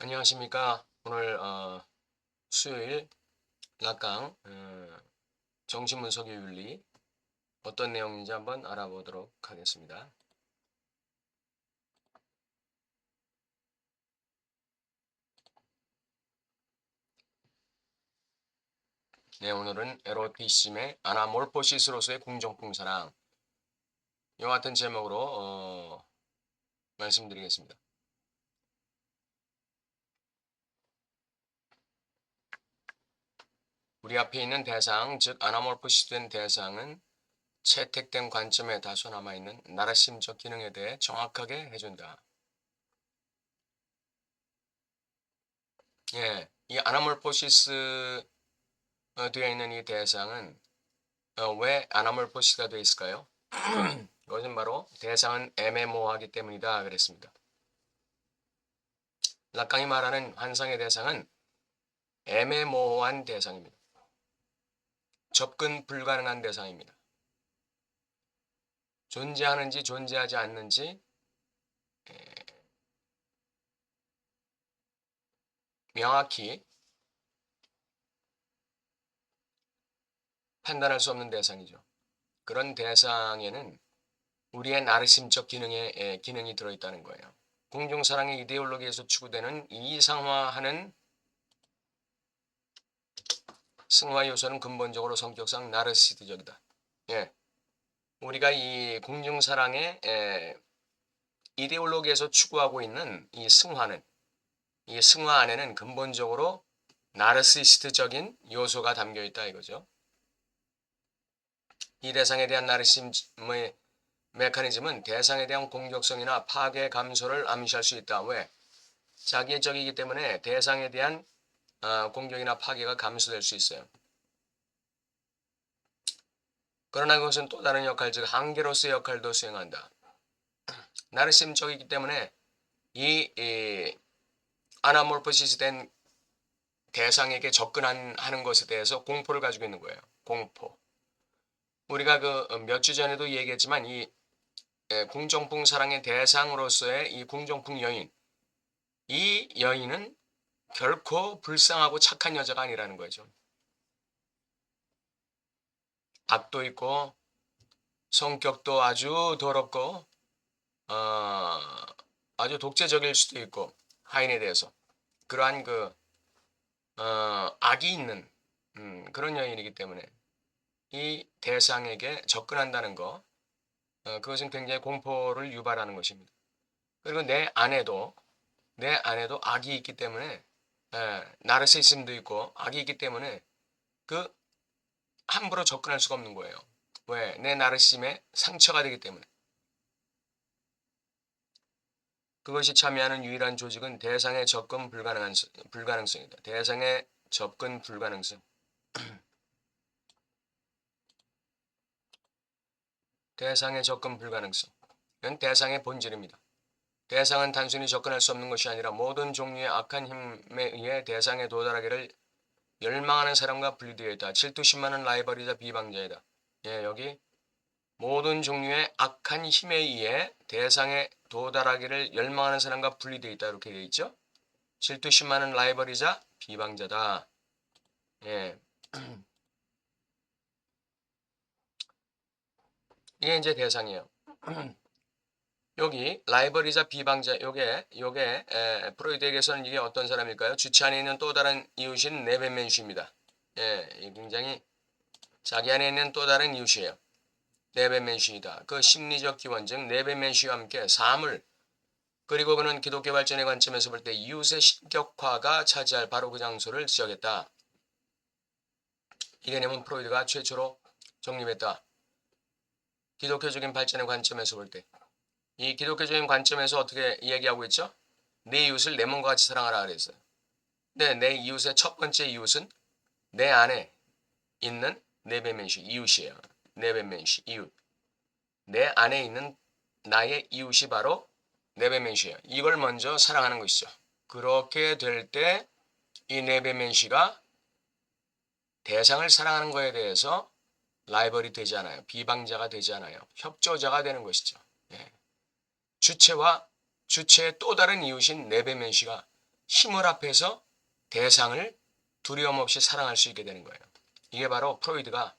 안녕하십니까. 오늘 수요일 락강 정신분석의 윤리 어떤 내용인지 한번 알아보도록 하겠습니다. 네, 오늘은 에로티심의 아나몰포시스로서의 궁정풍사랑 이와 같은 제목으로 말씀드리겠습니다. 우리 앞에 있는 대상, 즉 아나몰포시스된 대상은 채택된 관점에 다소 남아있는 나라심적 기능에 대해 정확하게 해준다. 예, 이 아나몰포시스 되어 있는 이 대상은 왜 아나몰포시스가 되어 있을까요? 그것은 바로 대상은 애매모호하기 때문이다 그랬습니다. 락강이 말하는 환상의 대상은 애매모호한 대상입니다. 접근 불가능한 대상입니다. 존재하는지 존재하지 않는지 명확히 판단할 수 없는 대상이죠. 그런 대상에는 우리의 나르심적 기능이 들어있다는 거예요. 공중사랑의 이데올로기에서 추구되는 이상화하는 승화 요소는 근본적으로 성격상 나르시스트적이다. 예, 우리가 이 공중사랑의 이데올로기에서 추구하고 있는 이 승화 안에는 근본적으로 나르시스트적인 요소가 담겨 있다 이거죠. 이 대상에 대한 나르시즘의 메커니즘은 대상에 대한 공격성이나 파괴 감소를 암시할 수 있다. 왜? 자기의 적이기 때문에 대상에 대한 공격이나 파괴가 감소될 수 있어요. 그러나 그것은 또 다른 역할, 즉 한계로서의 역할도 수행한다. 나르심적이기 때문에 이 아나몰포시스 된 대상에게 접근하는 것에 대해서 공포를 가지고 있는 거예요. 공포. 우리가 그 몇 주 전에도 얘기했지만 이 궁정풍 사랑의 대상으로서의 이 궁정풍 여인, 이 여인은 결코 불쌍하고 착한 여자가 아니라는 거죠. 악도 있고 성격도 아주 더럽고 아주 독재적일 수도 있고 하인에 대해서 그러한 악이 있는 그런 여인이기 때문에 이 대상에게 접근한다는 거 그것은 굉장히 공포를 유발하는 것입니다. 그리고 내 안에도 악이 있기 때문에 나르시즘도 있고 악이 있기 때문에 그 함부로 접근할 수가 없는 거예요. 왜? 내 나르시즘에 상처가 되기 때문에. 그것이 참여하는 유일한 조직은 대상의 접근 불가능성이다. 대상의 접근 불가능성. 대상의 접근 불가능성. 이건 대상의 본질입니다. 대상은 단순히 접근할 수 없는 것이 아니라 모든 종류의 악한 힘에 의해 대상에 도달하기를 열망하는 사람과 분리되어 있다. 질투심많은 라이벌이자 비방자이다. 예, 여기 모든 종류의 악한 힘에 의해 대상에 도달하기를 열망하는 사람과 분리되어 있다. 이렇게 되어 있죠. 질투심많은 라이벌이자 비방자다. 예. 이게 이제 대상이에요. 여기 라이벌이자 비방자 요게 프로이드에게서는 이게 어떤 사람일까요? 주체 안에 있는 또 다른 이웃인 네벤맨슈입니다. 예, 굉장히 자기 안에 있는 또 다른 이웃이에요. 네벤맨슈이다. 그 심리적 기원 즉 네벤맨슈와 함께 삶을 그리고 그는 기독교 발전의 관점에서 볼 때 이웃의 신격화가 차지할 바로 그 장소를 지적했다. 이 개념은 프로이드가 최초로 정립했다. 기독교적인 발전의 관점에서 볼 때. 이 기독교적인 관점에서 어떻게 이야기하고 있죠? 내 이웃을 내 몸과 같이 사랑하라 그랬어요. 네, 내 이웃의 첫 번째 이웃은 내 안에 있는 네베멘시 이웃이에요. 네베멘시 이웃. 내 안에 있는 나의 이웃이 바로 네베멘시예요. 이걸 먼저 사랑하는 것이죠. 그렇게 될 때 이 네베멘시가 대상을 사랑하는 것에 대해서 라이벌이 되지 않아요. 비방자가 되지 않아요. 협조자가 되는 것이죠. 예. 주체의 또 다른 이웃인 네베멘시가 힘을 합해서 대상을 두려움 없이 사랑할 수 있게 되는 거예요. 이게 바로 프로이드가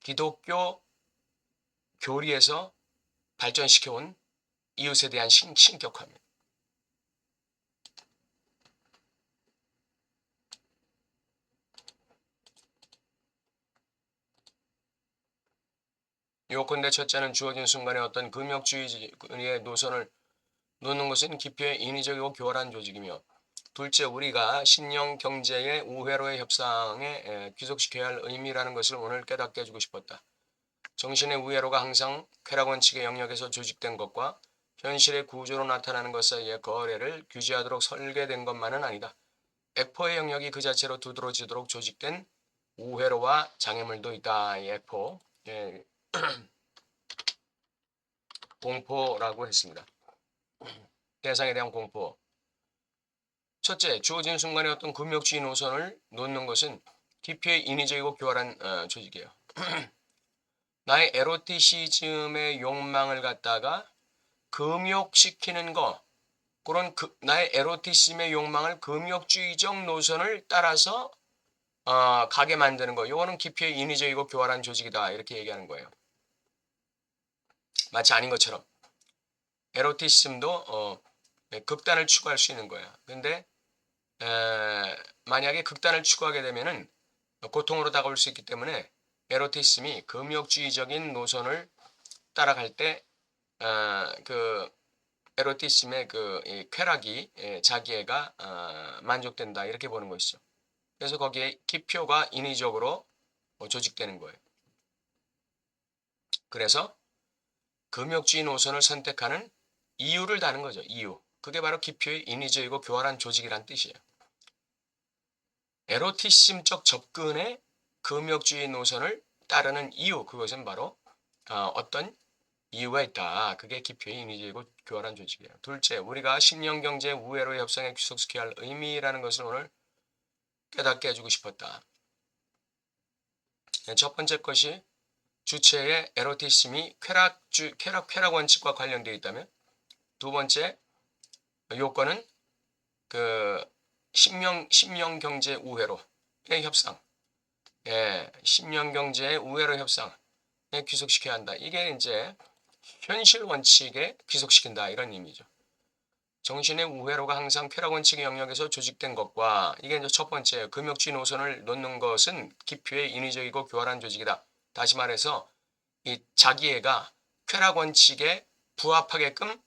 기독교 교리에서 발전시켜온 이웃에 대한 신격화입니다. 요컨대 첫째는 주어진 순간에 어떤 금욕주의의 노선을 놓는 것은 기표의 인위적이고 교활한 조직이며, 둘째, 우리가 신령 경제의 우회로의 협상에 귀속시켜야 할 의미라는 것을 오늘 깨닫게 해주고 싶었다. 정신의 우회로가 항상 쾌락 원칙의 영역에서 조직된 것과 현실의 구조로 나타나는 것 사이의 거래를 규제하도록 설계된 것만은 아니다. 액포의 영역이 그 자체로 두드러지도록 조직된 우회로와 장애물도 있다. 이 액포, 공포라고 했습니다. 대상에 대한 공포. 첫째, 주어진 순간에 어떤 금욕주의 노선을 놓는 것은 기표의 인위적이고 교활한 조직이에요. 나의 에로티시즘의 욕망을 갖다가 금욕시키는 거, 그런 나의 에로티시즘의 욕망을 금욕주의적 노선을 따라서 가게 만드는 거, 이거는 기표의 인위적이고 교활한 조직이다, 이렇게 얘기하는 거예요. 마치 아닌 것처럼 에로티시즘도 극단을 추구할 수 있는 거야. 근데 만약에 극단을 추구하게 되면은 고통으로 다가올 수 있기 때문에 에로티시즘이 금욕주의적인 노선을 따라갈 때 그 에로티시즘의 이 쾌락이 자기애가 만족된다, 이렇게 보는 것이죠. 그래서 거기에 기표가 인위적으로 조직되는 거예요. 그래서 금욕주의 노선을 선택하는 이유를 다는 거죠. 이유. 그게 바로 기표의 인위적이고 교활한 조직이란 뜻이에요. 에로티시즘적 접근의 금욕주의 노선을 따르는 이유, 그것은 바로 어떤 이유가 있다. 그게 기표의 인위적이고 교활한 조직이에요. 둘째, 우리가 신령경제 우회로 협상에 귀속시켜야 할 의미라는 것을 오늘 깨닫게 해주고 싶었다. 첫 번째 것이 주체의 에로티시즘이 쾌락 원칙과 관련되어 있다면, 두 번째 요건은 그 신령경제 우회로의 협상, 신령경제의 우회로 협상에 귀속시켜야 한다. 이게 이제 현실 원칙에 귀속시킨다, 이런 의미죠. 정신의 우회로가 항상 쾌락 원칙의 영역에서 조직된 것과, 이게 이제 첫 번째, 금욕주의 노선을 놓는 것은 기표의 인위적이고 교활한 조직이다. 다시 말해서 이 자기애가 쾌락 원칙에 부합하게끔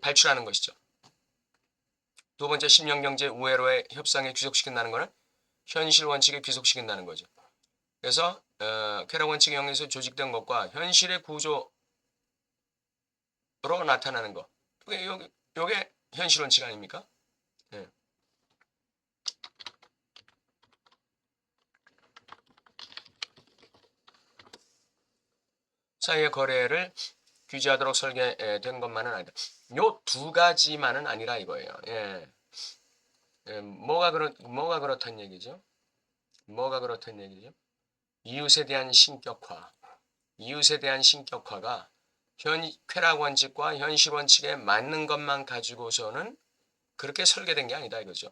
발출하는 것이죠. 두 번째, 신령경제 우회로의 협상에 귀속시킨다는 것은 현실 원칙에 귀속시킨다는 거죠. 그래서 쾌락 원칙의 영역에서 조직된 것과 현실의 구조로 나타나는 것, 요게 현실 원칙 아닙니까? 네. 사이의 거래를 규제하도록 설계된 것만은 아니다. 요 두 가지만은 아니라 이거예요. 뭐가 그렇단 얘기죠? 뭐가 그렇단 얘기죠? 이웃에 대한 신격화. 이웃에 대한 신격화가 쾌락 원칙과 현실 원칙에 맞는 것만 가지고서는 그렇게 설계된 게 아니다, 이거죠.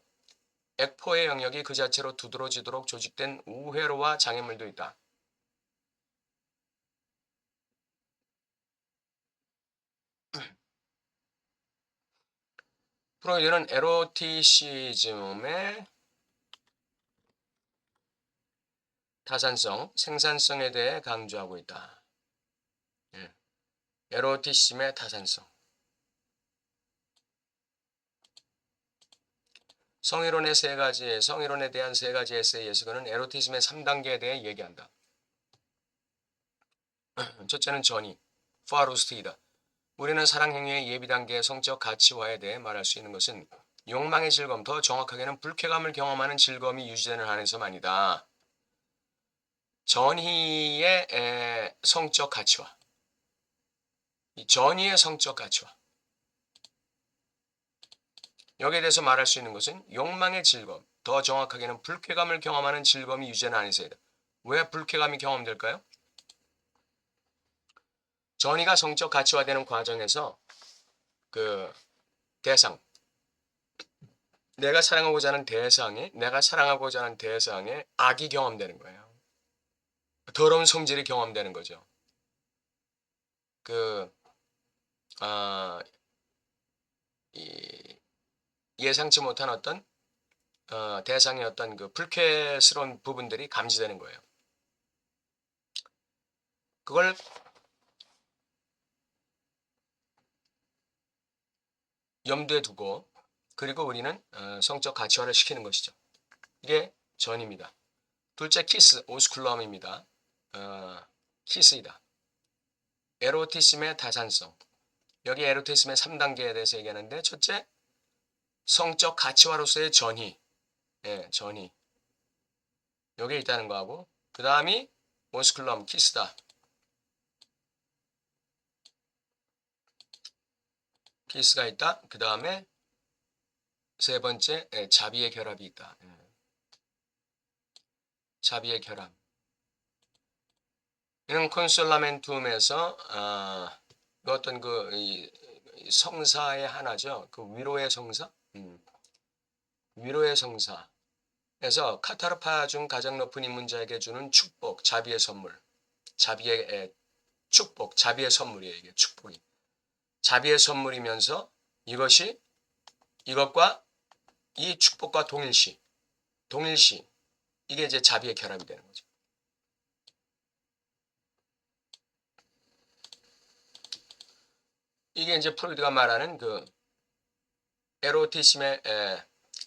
액포의 영역이 그 자체로 두드러지도록 조직된 우회로와 장애물도 있다. 프로이드는 에로티시즘의 타산성, 생산성에 대해 강조하고 있다. 에로티시즘의 타산성. 성이론에 대한 세 가지 에세이에서 그는 에로티즘의 3단계에 대해 얘기한다. 첫째는 전이, 파루스트이다. 우리는 사랑 행위의 예비 단계의 성적 가치화에 대해 말할 수 있는 것은 욕망의 즐거움, 더 정확하게는 불쾌감을 경험하는 즐거움이 유지되는 한에서만이다. 전희의 성적 가치화. 이 전희의 성적 가치화. 여기에 대해서 말할 수 있는 것은 욕망의 즐거움, 더 정확하게는 불쾌감을 경험하는 즐거움이 유지되는 한에서이다. 왜 불쾌감이 경험될까요? 전이가 성적 가치화되는 과정에서 그 대상, 내가 사랑하고자 하는 대상에 악이 경험되는 거예요. 더러운 성질이 경험되는 거죠. 그, 아, 예상치 못한 어떤 대상의 어떤 그 불쾌스러운 부분들이 감지되는 거예요. 그걸 염두에 두고 그리고 우리는 성적 가치화를 시키는 것이죠. 이게 전입니다. 둘째 키스, 오스쿨럼입니다. 키스이다. 에로티즘의 다산성. 여기 에로티즘의 3단계에 대해서 얘기하는데 첫째, 성적 가치화로서의 전이. 예, 전이. 여기에 있다는 거하고 그 다음이 오스쿨럼, 키스다. 키스가 있다. 그 다음에 세 번째, 자비의 결합이 있다. 자비의 결합. 이는 콘솔라멘툼에서 어떤 그 성사의 하나죠. 그 위로의 성사, 위로의 성사에서 카타르파 중 가장 높은 인문자에게 주는 축복, 자비의 선물, 자비의 축복, 자비의 선물이에요. 이게 축복이 자비의 선물이면서 이것과 이 축복과 동일시 이게 이제 자비의 결합이 되는 거죠. 이게 이제 프로이드가 말하는 그 에로티즘의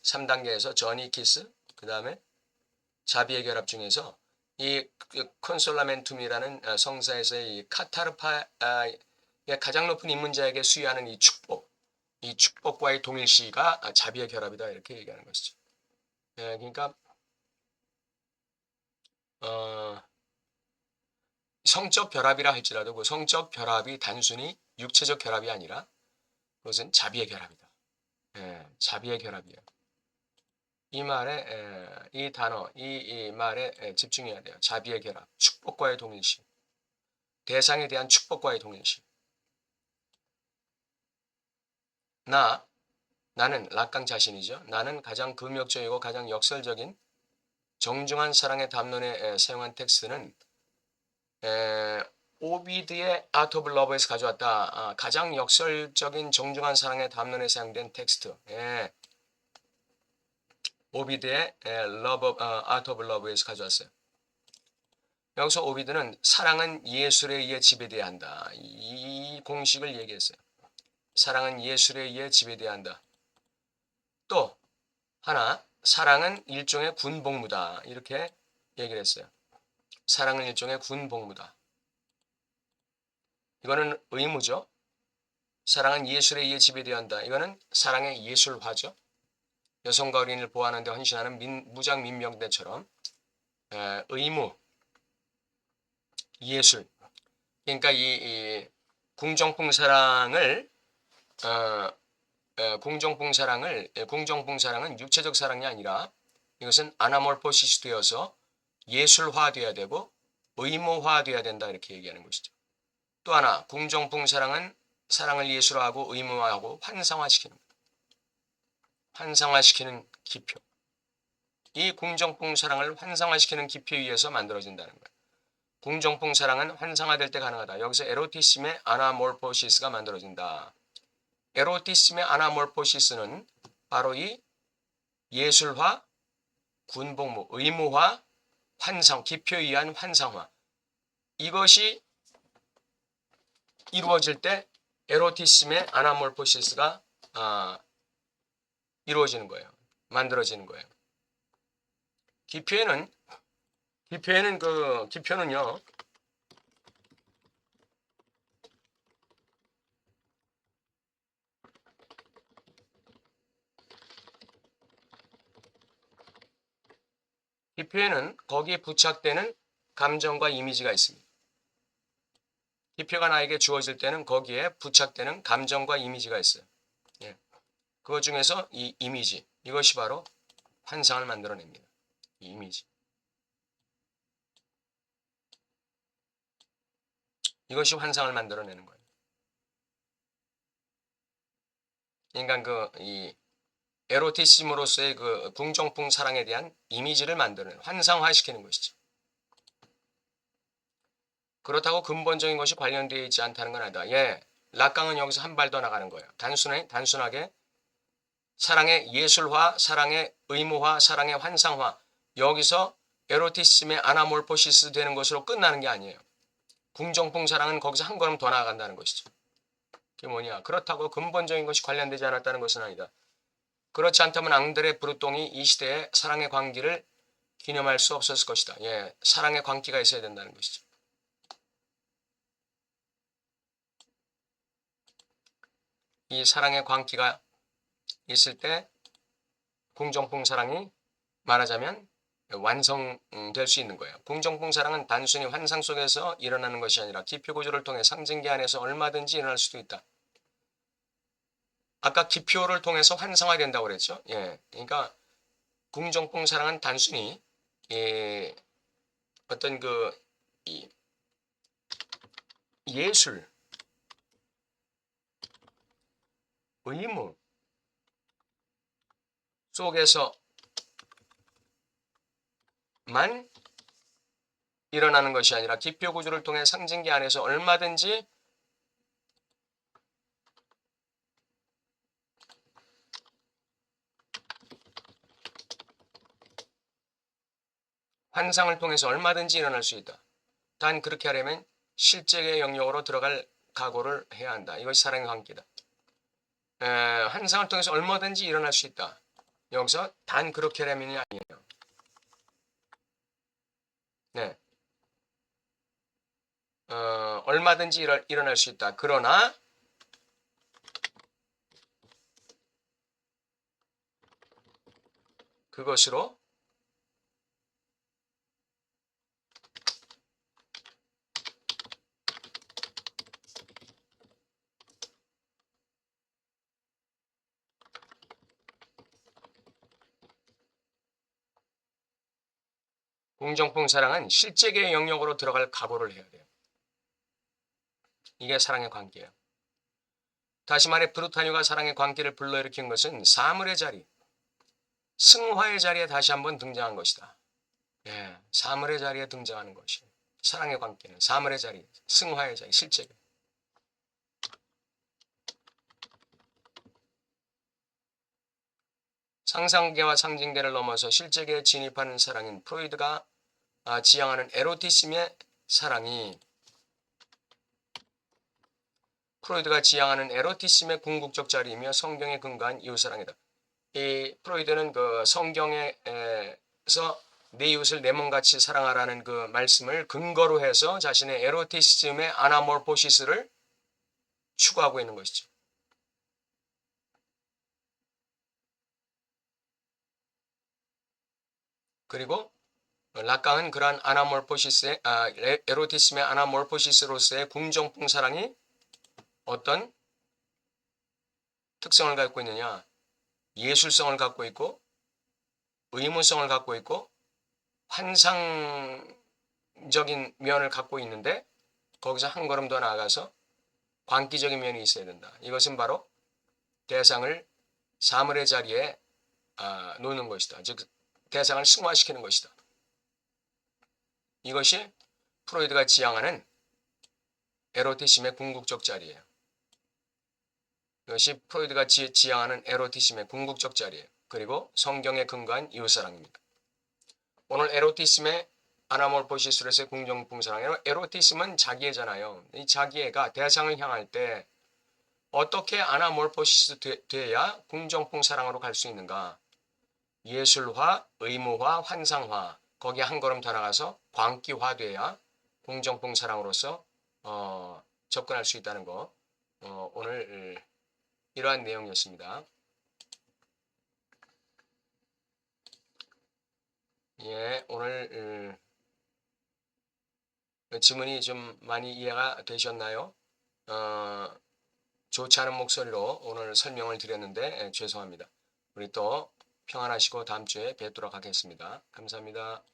3단계에서 전이 키스, 그 다음에 자비의 결합 중에서 이 콘솔라멘툼이라는 성사에서의 이 카타르파의 가장 높은 인문자에게 수여하는 이 축복과의 동일시가 자비의 결합이다 이렇게 얘기하는 것이죠. 그러니까 성적 결합이라 할지라도 그 성적 결합이 단순히 육체적 결합이 아니라 그것은 자비의 결합이다. 자비의 결합이에요. 이 말에 이 단어, 이 말에 집중해야 돼요. 자비의 결합, 축복과의 동일시, 대상에 대한 축복과의 동일시. 나는 락강 자신이죠. 나는 가장 금욕적이고 가장 역설적인 정중한 사랑의 담론에 사용한 텍스트는 오비드의 아트 오브 러브에서 가져왔다. 가장 역설적인 정중한 사랑의 담론에 사용된 텍스트. 오비드의 아트 오브 러브에서 가져왔어요. 여기서 오비드는 사랑은 예술에 의해 지배돼야 한다. 이 공식을 얘기했어요. 사랑은 예술에 의해 지배돼야 한다. 또 하나, 사랑은 일종의 군복무다. 이렇게 얘기를 했어요. 사랑은 일종의 군복무다. 이거는 의무죠. 사랑은 예술에 의해 지배돼야 한다. 이거는 사랑의 예술화죠. 여성과 어린이를 보호하는 데 헌신하는 무장 민병대처럼 의무, 예술. 그러니까 이 궁정풍사랑을 궁정풍사랑은 육체적 사랑이 아니라 이것은 아나몰포시스 되어서 예술화되어야 되고 의무화되어야 된다 이렇게 얘기하는 것이죠. 또 하나 궁정풍사랑은 사랑을 예술화하고 의무화하고 환상화시키는 기표. 이 궁정풍사랑을 환상화시키는 기표에 의해서 만들어진다는 거예요. 궁정풍사랑은 환상화될 때 가능하다. 여기서 에로티즘의 아나몰포시스가 만들어진다. 에로티즘의 아나몰포시스는 바로 이 예술화, 군복무, 의무화, 환상, 기표에 의한 환상화. 이것이 이루어질 때 에로티즘의 아나몰포시스가 이루어지는 거예요. 만들어지는 거예요. 기표는요. 기표에는 거기에 부착되는 감정과 이미지가 있습니다. 기표가 나에게 주어질 때는 거기에 부착되는 감정과 이미지가 있어요. 그것 중에서 이 이미지, 이것이 바로 환상을 만들어냅니다. 이 이미지. 이것이 환상을 만들어내는 거예요. 인간 에로티심으로서의 그 궁정풍 사랑에 대한 이미지를 만드는 환상화시키는 것이죠. 그렇다고 근본적인 것이 관련되어 있지 않다는 건 아니다. 예, 락강은 여기서 한 발 더 나가는 거예요. 단순하게 사랑의 예술화, 사랑의 의무화, 사랑의 환상화, 여기서 에로티심의 아나몰포시스 되는 것으로 끝나는 게 아니에요. 궁정풍 사랑은 거기서 한 걸음 더 나아간다는 것이죠. 그게 뭐냐? 그렇다고 근본적인 것이 관련되지 않았다는 것은 아니다. 그렇지 않다면 앙드레 브루똥이 이 시대의 사랑의 광기를 기념할 수 없었을 것이다. 예, 사랑의 광기가 있어야 된다는 것이죠. 이 사랑의 광기가 있을 때 궁정풍 사랑이 말하자면 완성될 수 있는 거예요. 궁정풍 사랑은 단순히 환상 속에서 일어나는 것이 아니라 기표 구조를 통해 상징기 안에서 얼마든지 일어날 수도 있다. 아까 기표를 통해서 환상화된다고 그랬죠. 예, 그러니까 궁정풍 사랑은 단순히 어떤 그 예술, 의무 속에서만 일어나는 것이 아니라 기표 구조를 통해 상징기 안에서 얼마든지 환상을 통해서 얼마든지 일어날 수 있다. 단 그렇게 하려면 실제의 영역으로 들어갈 각오를 해야 한다. 이것이 사랑의 관계다. 환상을 통해서 얼마든지 일어날 수 있다. 여기서 단 그렇게 하려면이 아니에요. 네. 얼마든지 일어날 수 있다. 그러나 그것으로 궁정풍 사랑은 실제계의 영역으로 들어갈 각오를 해야 돼요. 이게 사랑의 관계예요. 다시 말해 브루타뉴가 사랑의 관계를 불러일으킨 것은 사물의 자리, 승화의 자리에 다시 한번 등장한 것이다. 예, 사물의 자리에 등장하는 것이 사랑의 관계는 사물의 자리, 승화의 자리, 실제계. 상상계와 상징계를 넘어서 실제계에 진입하는 사랑인 프로이드가 지향하는 에로티심의 사랑이 프로이드가 지향하는 에로티심의 궁극적 자리이며 성경에 근거한 이웃사랑이다. 이 프로이드는 그 성경에서 내 이웃을 내 몸같이 사랑하라는 그 말씀을 근거로 해서 자신의 에로티즘의 아나몰포시스를 추구하고 있는 것이죠. 그리고 락강은 그러한 에로티즘의 아나몰포시스로서의 궁정풍 사랑이 어떤 특성을 갖고 있느냐? 예술성을 갖고 있고 의무성을 갖고 있고 환상적인 면을 갖고 있는데 거기서 한 걸음 더 나아가서 광기적인 면이 있어야 된다. 이것은 바로 대상을 사물의 자리에 놓는 것이다. 즉 대상을 승화시키는 것이다. 이것이 프로이드가 지향하는 에로티심의 궁극적 자리예요. 이것이 프로이드가 지향하는 에로티심의 궁극적 자리예요. 그리고 성경에 근거한 이웃사랑입니다. 오늘 에로티심의 아나몰포시스로서의 궁정풍사랑이에요. 에로티심은 자기애잖아요. 이 자기애가 대상을 향할 때 어떻게 아나몰포시스 돼야 궁정풍사랑으로 갈 수 있는가? 예술화, 의무화, 환상화 거기에 한 걸음 더 나가서 광기화돼야 궁정풍사랑으로서 접근할 수 있다는 거 오늘 이러한 내용이었습니다. 예, 오늘 지문이 좀 많이 이해가 되셨나요? 좋지 않은 목소리로 오늘 설명을 드렸는데 죄송합니다. 우리 또 평안하시고 다음 주에 뵙도록 하겠습니다. 감사합니다.